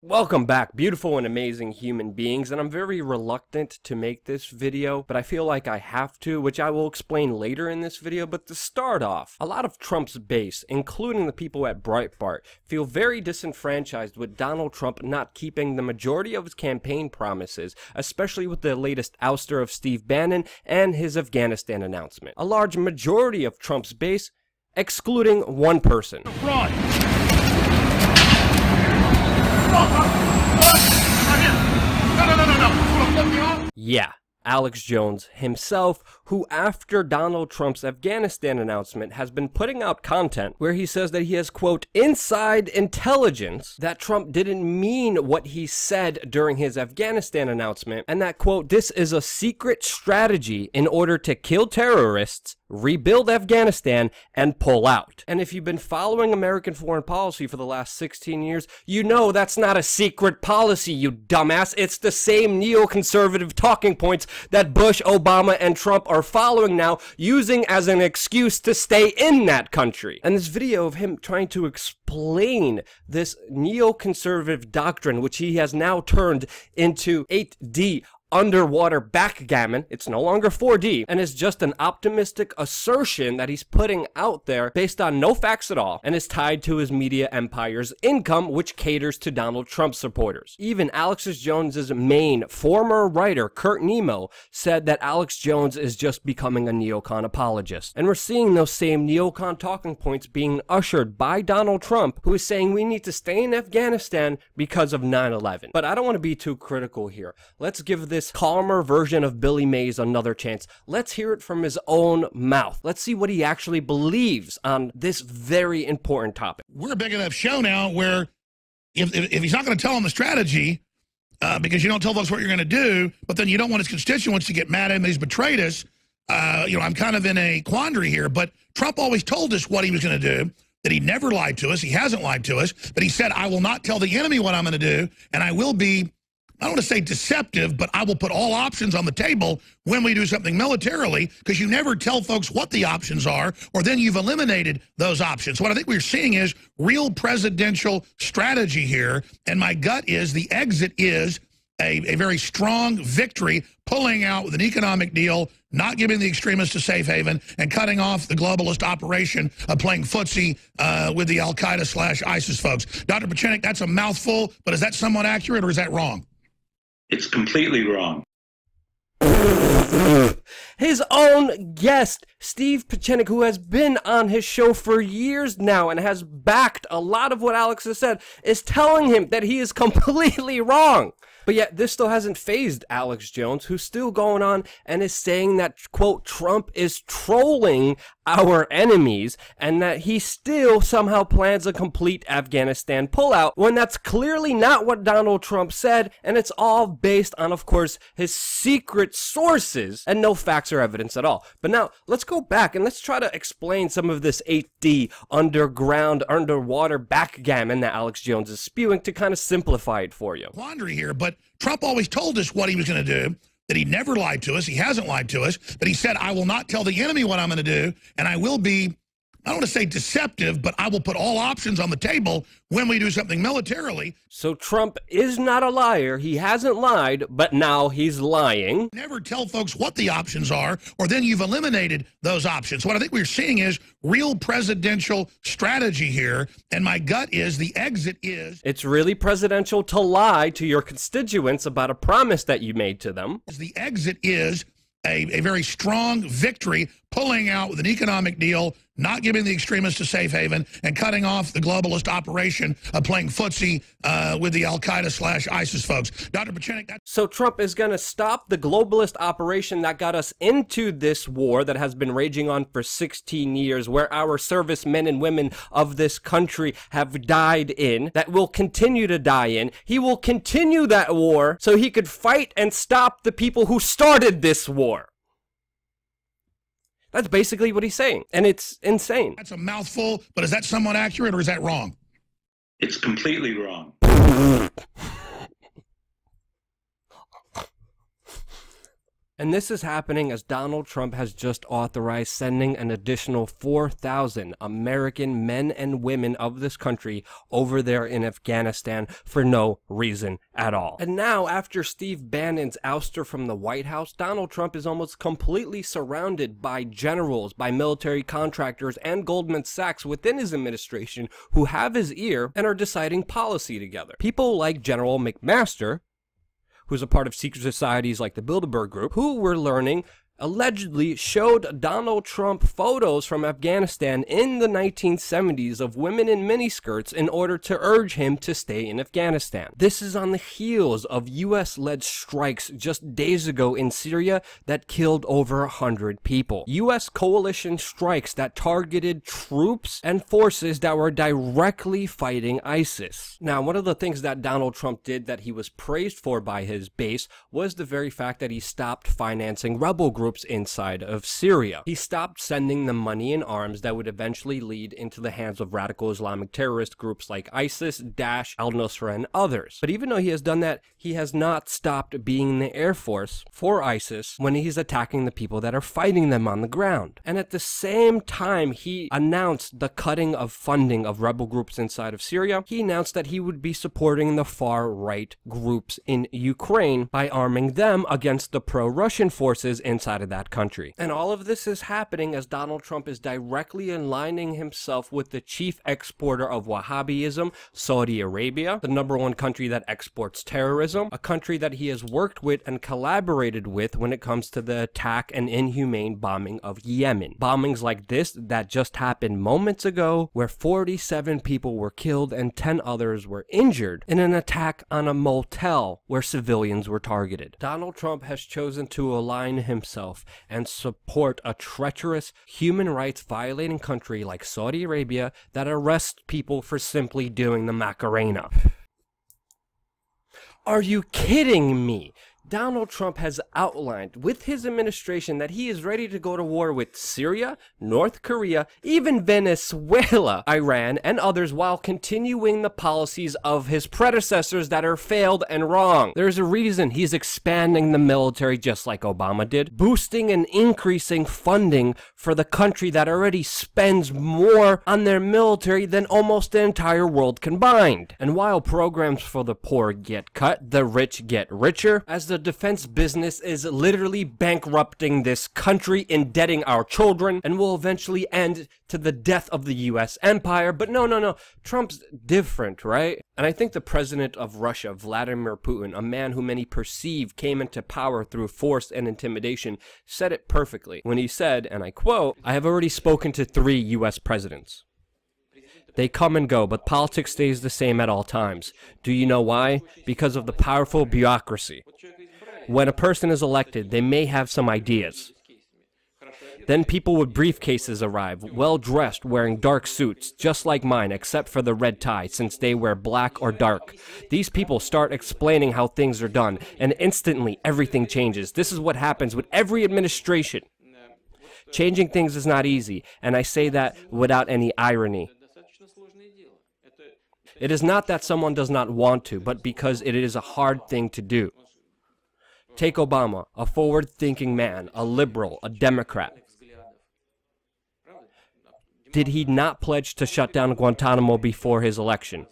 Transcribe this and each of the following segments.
Welcome back, beautiful and amazing human beings, and I'm very reluctant to make this video, but I feel like I have to, which I will explain later in this video. But to start off, a lot of Trump's base, including the people at Breitbart, feel very disenfranchised with Donald Trump not keeping the majority of his campaign promises, especially with the latest ouster of Steve Bannon and his Afghanistan announcement. A large majority of Trump's base, excluding one person. Fraud. Yeah, Alex Jones himself, who after Donald Trump's Afghanistan announcement has been putting out content where he says that he has, quote, inside intelligence that Trump didn't mean what he said during his Afghanistan announcement, and that, quote, this is a secret strategy in order to kill terrorists, rebuild Afghanistan, and pull out. And if you've been following American foreign policy for the last 16 years, you know that's not a secret policy, you dumbass. It's the same neoconservative talking points that Bush, Obama, and Trump are following now, using as an excuse to stay in that country. And this video of him trying to explain this neoconservative doctrine, which he has now turned into 8D underwater backgammon, it's no longer 4D, and is just an optimistic assertion that he's putting out there based on no facts at all, and is tied to his media empire's income, which caters to Donald Trump supporters. Even Alex Jones's main former writer, Kurt Nemo, said that Alex Jones is just becoming a neocon apologist. And we're seeing those same neocon talking points being ushered by Donald Trump, who is saying we need to stay in Afghanistan because of 9/11. But I don't want to be too critical here. Let's give this calmer version of Billy Mays another chance. Let's hear it from his own mouth. Let's see what he actually believes on this very important topic. We're a big enough show now where if he's not going to tell them the strategy, because you don't tell folks what you're going to do, but then you don't want his constituents to get mad at him that he's betrayed us, I'm kind of in a quandary here. But Trump always told us what he was going to do, that he never lied to us. He hasn't lied to us, but he said, I will not tell the enemy what I'm going to do, and I will be, I don't want to say deceptive, but I will put all options on the table when we do something militarily, because you never tell folks what the options are, or then you've eliminated those options. What I think we're seeing is real presidential strategy here, and my gut is the exit is a very strong victory, pulling out with an economic deal, not giving the extremists a safe haven, and cutting off the globalist operation of playing footsie with the Al-Qaeda/ISIS folks. Dr. Pachenik, that's a mouthful, but is that somewhat accurate, or is that wrong? It's completely wrong. His own guest, Steve Pachenik, who has been on his show for years now and has backed a lot of what Alex has said, is telling him that he is completely wrong. But yet, this still hasn't fazed Alex Jones, who's still going on and is saying that, quote, Trump is trolling our enemies, and that he still somehow plans a complete Afghanistan pullout, when that's clearly not what Donald Trump said, and it's all based on, of course, his secret sources, and no facts or evidence at all. But now, let's go back and let's try to explain some of this 8D underwater backgammon that Alex Jones is spewing to kind of simplify it for you. Quandary here, but Trump always told us what he was going to do, that he never lied to us. He hasn't lied to us, but he said, I will not tell the enemy what I'm going to do, and I will be, I don't want to say deceptive, but I will put all options on the table when we do something militarily. So Trump is not a liar. He hasn't lied, but now he's lying. Never tell folks what the options are, or then you've eliminated those options. What I think we're seeing is real presidential strategy here, and my gut is the exit is... It's really presidential to lie to your constituents about a promise that you made to them. The exit is a very strong victory, pulling out with an economic deal, not giving the extremists a safe haven, and cutting off the globalist operation of playing footsie with the Al-Qaeda/ISIS folks. Dr. Pachenik, so Trump is going to stop the globalist operation that got us into this war that has been raging on for 16 years, where our servicemen and women of this country have died in, that will continue to die in. He will continue that war so he could fight and stop the people who started this war. That's basically what he's saying, and it's insane. That's a mouthful, but is that somewhat accurate, or is that wrong? It's completely wrong. And this is happening as Donald Trump has just authorized sending an additional 4,000 American men and women of this country over there in Afghanistan for no reason at all. And now, after Steve Bannon's ouster from the White House, Donald Trump is almost completely surrounded by generals, by military contractors, and Goldman Sachs within his administration who have his ear and are deciding policy together. People like General McMaster, who's a part of secret societies like the Bilderberg Group, who we're learning allegedly showed Donald Trump photos from Afghanistan in the 1970s of women in miniskirts in order to urge him to stay in Afghanistan. This is on the heels of US-led strikes just days ago in Syria that killed over 100 people. US coalition strikes that targeted troops and forces that were directly fighting ISIS. Now, one of the things that Donald Trump did that he was praised for by his base was the very fact that he stopped financing rebel groups inside of Syria. He stopped sending them money and arms that would eventually lead into the hands of radical Islamic terrorist groups like ISIS, Daesh, al-Nusra, and others. But even though he has done that, he has not stopped being in the Air Force for ISIS when he's attacking the people that are fighting them on the ground. And at the same time he announced the cutting of funding of rebel groups inside of Syria, he announced that he would be supporting the far-right groups in Ukraine by arming them against the pro-Russian forces inside of that country. And all of this is happening as Donald Trump is directly aligning himself with the chief exporter of Wahhabism, Saudi Arabia, the #1 country that exports terrorism, a country that he has worked with and collaborated with when it comes to the attack and inhumane bombing of Yemen. Bombings like this that just happened moments ago, where 47 people were killed and 10 others were injured in an attack on a motel where civilians were targeted. Donald Trump has chosen to align himself and support a treacherous, human rights violating country like Saudi Arabia that arrests people for simply doing the Macarena. Are you kidding me? Donald Trump has outlined with his administration that he is ready to go to war with Syria, North Korea, even Venezuela, Iran, and others while continuing the policies of his predecessors that are failed and wrong. There's a reason he's expanding the military just like Obama did, boosting and increasing funding for the country that already spends more on their military than almost the entire world combined. And while programs for the poor get cut, the rich get richer, as the defense business is literally bankrupting this country, indebting our children, and will eventually end to the death of the U.S. empire. But no, Trump's different, right? And I think the president of Russia, Vladimir Putin, a man who many perceive came into power through force and intimidation, said it perfectly when he said, and I quote, "I have already spoken to 3 U.S. presidents. They come and go, but politics stays the same at all times. Do you know why? Because of the powerful bureaucracy. When a person is elected, they may have some ideas. Then people with briefcases arrive, well-dressed, wearing dark suits, just like mine, except for the red tie, since they wear black or dark. These people start explaining how things are done, and instantly everything changes. This is what happens with every administration. Changing things is not easy, and I say that without any irony. It is not that someone does not want to, but because it is a hard thing to do. Take Obama, a forward-thinking man, a liberal, a Democrat. Did he not pledge to shut down Guantanamo before his election?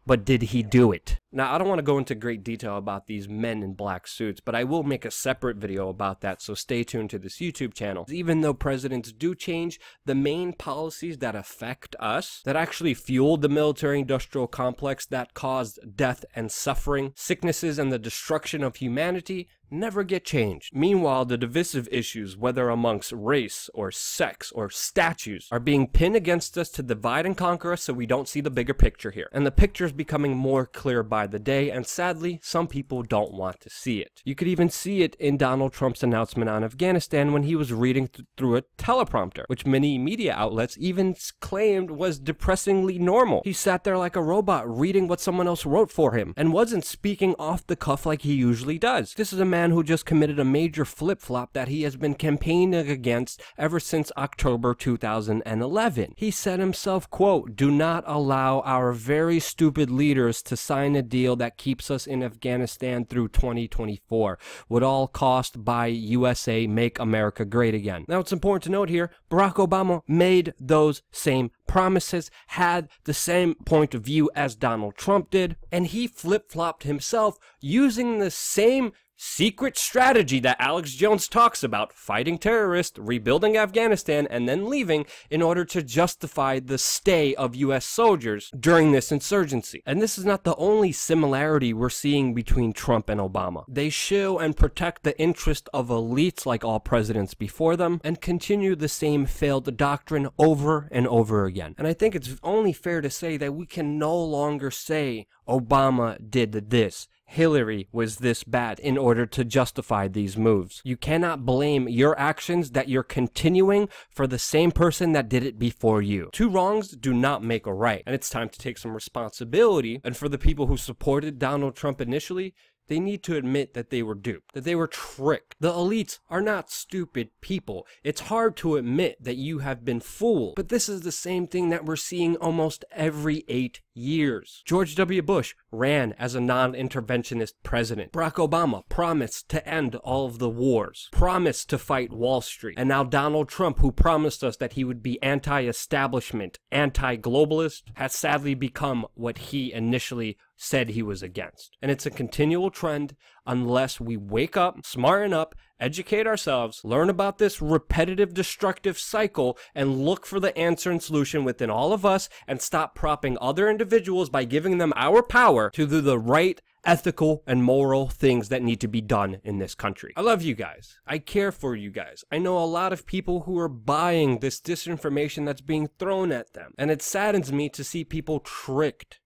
But did he do it? Now, I don't want to go into great detail about these men in black suits, but I will make a separate video about that, so stay tuned to this YouTube channel. Even though presidents do change, the main policies that affect us, that actually fueled the military-industrial complex, that caused death and suffering, sicknesses, and the destruction of humanity, never get changed. Meanwhile, the divisive issues, whether amongst race or sex or statues, are being pinned against us to divide and conquer us so we don't see the bigger picture here. And the picture is becoming more clear by the day, and sadly, some people don't want to see it. You could even see it in Donald Trump's announcement on Afghanistan when he was reading through a teleprompter, which many media outlets even claimed was depressingly normal. He sat there like a robot reading what someone else wrote for him, and wasn't speaking off the cuff like he usually does. This is a man who just committed a major flip-flop that he has been campaigning against ever since October 2011. He said himself, quote, "Do not allow our very stupid leaders to sign a deal that keeps us in Afghanistan through 2024, would all cost by USA, make America great again." Now, it's important to note here, Barack Obama made those same promises, had the same point of view as Donald Trump did, and he flip-flopped himself using the same secret strategy that Alex Jones talks about, fighting terrorists, rebuilding Afghanistan, and then leaving in order to justify the stay of U.S. soldiers during this insurgency. And this is not the only similarity we're seeing between Trump and Obama. They show and protect the interest of elites like all presidents before them, and continue the same failed doctrine over and over again. And I think it's only fair to say that we can no longer say Obama did this, Hillary was this bad in order to justify these moves. You cannot blame your actions that you're continuing for the same person that did it before you. Two wrongs do not make a right, and it's time to take some responsibility. And for the people who supported Donald Trump initially, they need to admit that they were duped, that they were tricked. The elites are not stupid people. It's hard to admit that you have been fooled, but this is the same thing that we're seeing almost every 8 years. George W. Bush ran as a non-interventionist president. Barack Obama promised to end all of the wars, promised to fight Wall Street. And now Donald Trump, who promised us that he would be anti-establishment, anti-globalist, has sadly become what he initially said he was against. And it's a continual trend unless we wake up, smarten up, educate ourselves, learn about this repetitive destructive cycle, and look for the answer and solution within all of us, and stop propping other individuals by giving them our power to do the right, ethical, and moral things that need to be done in this country. I love you guys. I care for you guys. I know a lot of people who are buying this disinformation that's being thrown at them, and it saddens me to see people tricked,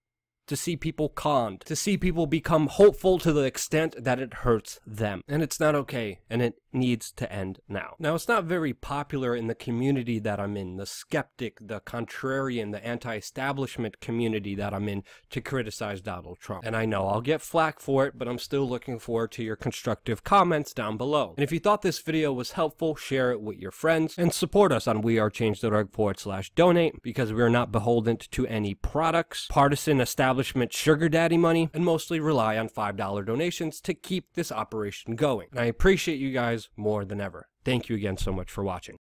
to see people conned, to see people become hopeful to the extent that it hurts them. And it's not okay, and it needs to end now. Now, it's not very popular in the community that I'm in, the skeptic, the contrarian, the anti-establishment community that I'm in, to criticize Donald Trump. And I know I'll get flack for it, but I'm still looking forward to your constructive comments down below. And if you thought this video was helpful, share it with your friends, and support us on wearechange.org/donate, because we are not beholden to any products, partisan establishment sugar daddy money, and mostly rely on $5 donations to keep this operation going. And I appreciate you guys more than ever. Thank you again so much for watching.